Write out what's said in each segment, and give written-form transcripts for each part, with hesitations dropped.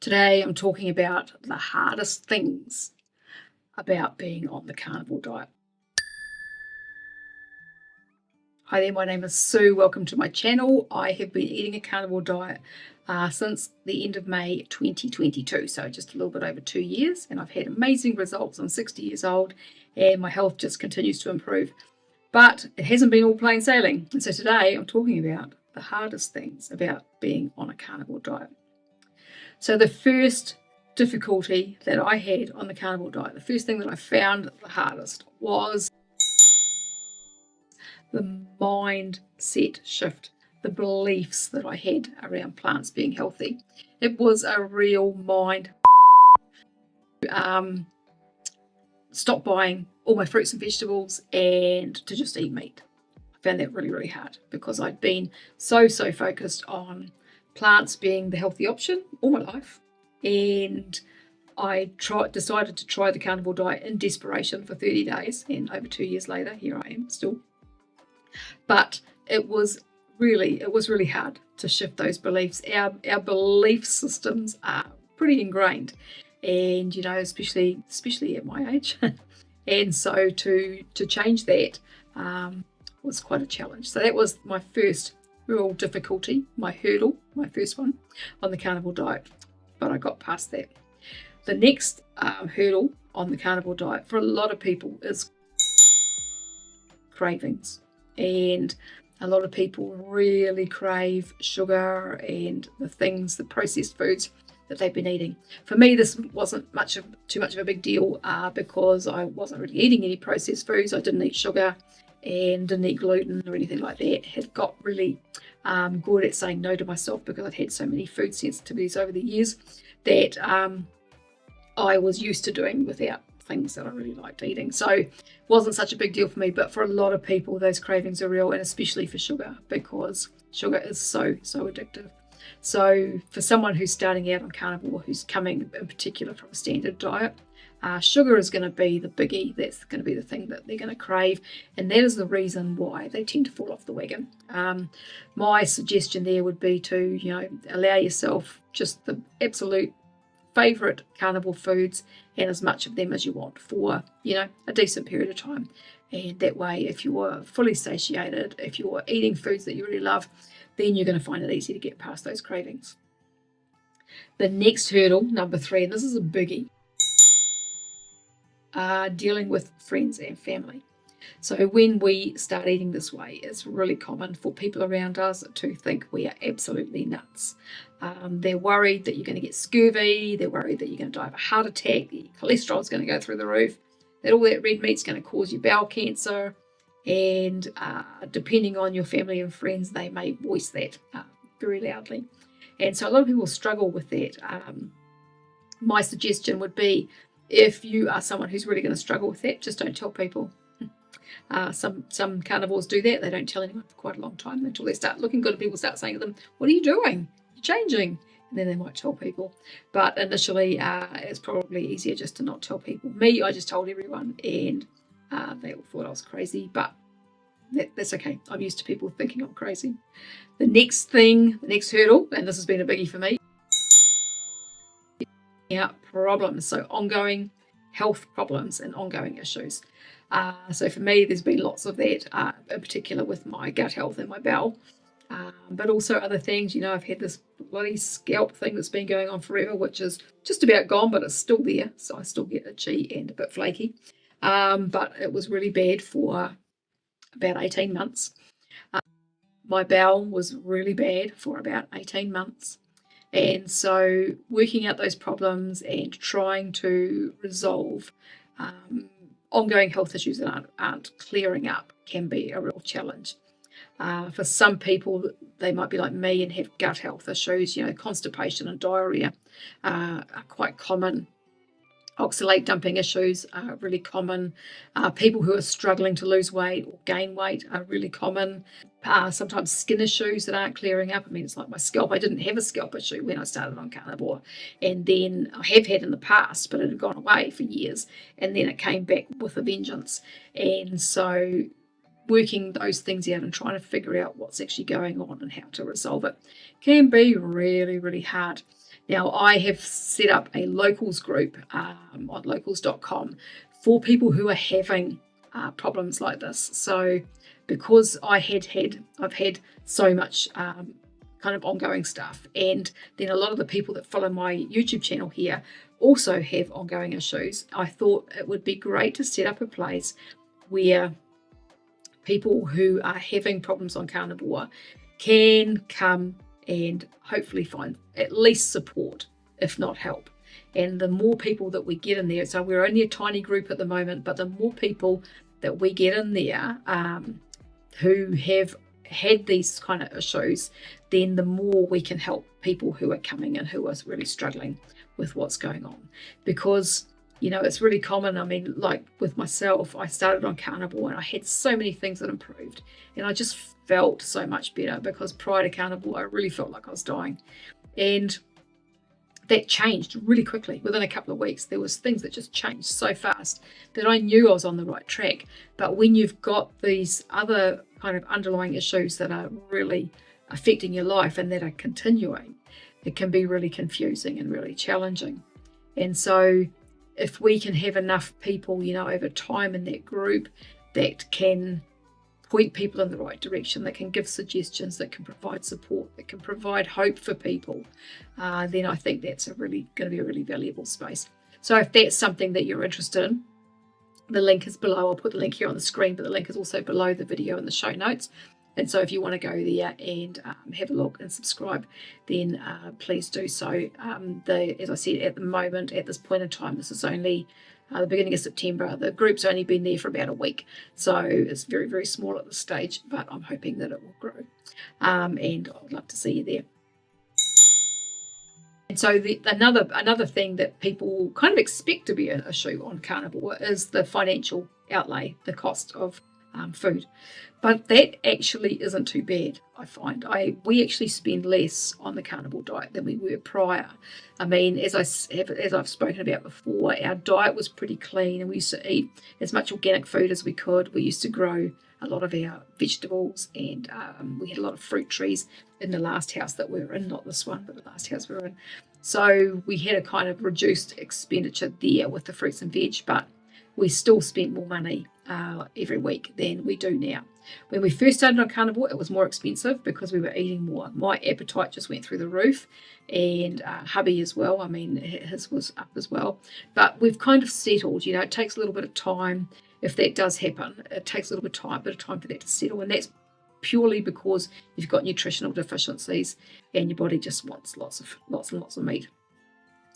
Today I'm talking about the hardest things about being on the carnivore diet. Hi there, my name is Sue. Welcome to my channel. I have been eating a carnivore diet since the end of May 2022, so just a little bit over 2 years, and I've had amazing results. I'm 60 years old and my health just continues to improve. But it hasn't been all plain sailing, and so today I'm talking about the hardest things about being on a carnivore diet. So the first difficulty that I had on the carnivore diet, the first thing that I found the hardest was the mindset shift, the beliefs that I had around plants being healthy. It was a real mind. Stop buying all my fruits and vegetables and to just eat meat. I found that really, really hard because I'd been so focused on plants being the healthy option all my life, and I decided to try the carnivore diet in desperation for 30 days, and over 2 years later, here I am still. But it was really hard to shift those beliefs. Our belief systems are pretty ingrained, and especially at my age, and so to change that was quite a challenge. So that was my first real difficulty, my hurdle, my first one on the carnivore diet, but I got past that. The next hurdle on the carnivore diet for a lot of people is cravings, and a lot of people really crave sugar and the processed foods that they've been eating. For me, this wasn't too much of a big deal because I wasn't really eating any processed foods. I didn't eat sugar and didn't eat gluten or anything like that. Had got really good at saying no to myself because I'd had so many food sensitivities over the years that I was used to doing without things that I really liked eating. So it wasn't such a big deal for me, but for a lot of people those cravings are real, and especially for sugar, because sugar is so addictive. So for someone who's starting out on carnivore, who's coming in particular from a standard diet, sugar is going to be the biggie. That's going to be the thing that they're going to crave, and that is the reason why they tend to fall off the wagon. My suggestion there would be to allow yourself just the absolute favourite carnivore foods and as much of them as you want for a decent period of time, and that way if you're fully satiated, if you're eating foods that you really love, then you're going to find it easy to get past those cravings. The next hurdle, number 3, and this is a biggie, dealing with friends and family. So when we start eating this way, it's really common for people around us to think we are absolutely nuts. They're worried that you're going to get scurvy, they're worried that you're going to die of a heart attack, your cholesterol is going to go through the roof, that all that red meat's going to cause you bowel cancer, and depending on your family and friends, they may voice that very loudly. And so a lot of people struggle with that. My suggestion would be, if you are someone who's really going to struggle with that, just don't tell people. Some carnivores do that. They don't tell anyone for quite a long time until they start looking good and people start saying to them, "What are you doing? You're changing." And then they might tell people. But initially, it's probably easier just to not tell people. Me, I just told everyone, and they all thought I was crazy, but that's okay. I'm used to people thinking I'm crazy. The next hurdle, and this has been a biggie for me, problems. So ongoing health problems and ongoing issues. So for me, there's been lots of that, in particular with my gut health and my bowel, but also other things. I've had this bloody scalp thing that's been going on forever, which is just about gone, but it's still there. So I still get itchy and a bit flaky. But it was really bad for about 18 months. My bowel was really bad for about 18 months. And so working out those problems and trying to resolve ongoing health issues that aren't clearing up can be a real challenge. For some people, they might be like me and have gut health issues. Constipation and diarrhea are quite common. Oxalate dumping issues are really common. People who are struggling to lose weight or gain weight are really common. Sometimes skin issues that aren't clearing up. I mean, it's like my scalp. I didn't have a scalp issue when I started on carnivore, and then I have had in the past, but it had gone away for years, and then it came back with a vengeance. And so working those things out and trying to figure out what's actually going on and how to resolve it can be really, really hard. Now, I have set up a locals group on locals.com for people who are having problems like this. So because I've had so much kind of ongoing stuff, and then a lot of the people that follow my YouTube channel here also have ongoing issues, I thought it would be great to set up a place where people who are having problems on Carnivore can come and hopefully find at least support, if not help. And the more people that we get in there, so we're only a tiny group at the moment, but the more people that we get in there who have had these kind of issues, then the more we can help people who are coming in who are really struggling with what's going on. Because, you know, it's really common. I mean, like with myself, I started on Carnivore and I had so many things that improved, and I just felt so much better, because prior to Carnivore, I really felt like I was dying. And that changed really quickly. Within a couple of weeks, there was things that just changed so fast that I knew I was on the right track. But when you've got these other kind of underlying issues that are really affecting your life and that are continuing, it can be really confusing and really challenging. And so if we can have enough people, you know, over time in that group that can point people in the right direction, that can give suggestions, that can provide support, that can provide hope for people, then I think that's going to be a really valuable space. So if that's something that you're interested in, the link is below. I'll put the link here on the screen, but the link is also below the video in the show notes. And so if you want to go there and have a look and subscribe, then please do so. As I said, at the moment, at this point in time, this is only the beginning of September. The group's only been there for about a week, so it's very, very small at this stage, but I'm hoping that it will grow. And I'd love to see you there. And so another thing that people kind of expect to be an issue on Carnivore is the financial outlay, the cost of food. But that actually isn't too bad, I find. We actually spend less on the Carnivore diet than we were prior. I mean, as I've spoken about before, our diet was pretty clean, and we used to eat as much organic food as we could. We used to grow a lot of our vegetables, and we had a lot of fruit trees in the last house that we were in, not this one, but the last house we were in. So we had a kind of reduced expenditure there with the fruits and veg, but we still spent more money every week than we do now. When we first started on Carnivore, it was more expensive because we were eating more. My appetite just went through the roof, and hubby as well. I mean, his was up as well. But we've kind of settled. You know, it takes a little bit of time. If that does happen, it takes a little bit of time for that to settle, and that's purely because you've got nutritional deficiencies and your body just wants lots and lots of meat.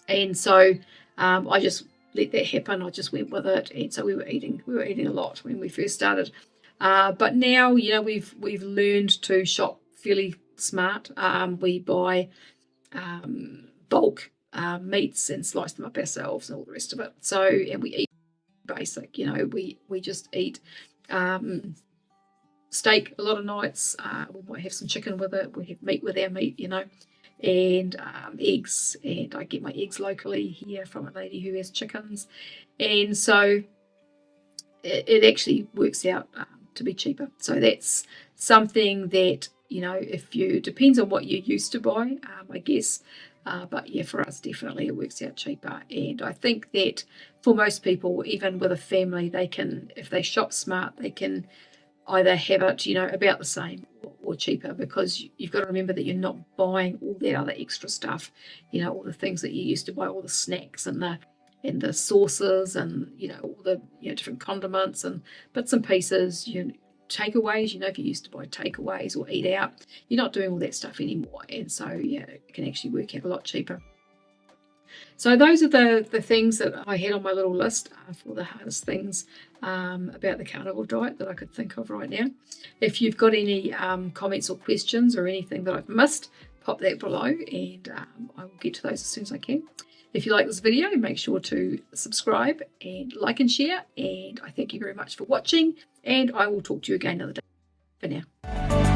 And so I just let that happen. I just went with it, and so we were eating a lot when we first started. But now, you know, we've learned to shop fairly smart. We buy bulk meats and slice them up ourselves and all the rest of it. So, and we eat basic. You know, we just eat steak a lot of nights. We might have some chicken with it. We have meat with our meat, you know, and eggs. And I get my eggs locally here from a lady who has chickens, and so it actually works out to be cheaper. So that's something that, you know, depends on what you used to buy, I guess. But yeah, for us, definitely it works out cheaper. And I think that for most people, even with a family, they can, if they shop smart, they can either have it, you know, about the same or cheaper, because you've got to remember that you're not buying all that other extra stuff, you know, all the things that you used to buy, all the snacks and the sauces and, you know, all the, you know, different condiments and bits and pieces, you know, takeaways. You know, if you used to buy takeaways or eat out, you're not doing all that stuff anymore, and so yeah, it can actually work out a lot cheaper. So those are the things that I had on my little list for the hardest things about the Carnivore diet that I could think of right now. If you've got any comments or questions or anything that I've missed, pop that below, and I will get to those as soon as I can. If you like this video, make sure to subscribe and like and share, and I thank you very much for watching, and I will talk to you again another day. For now.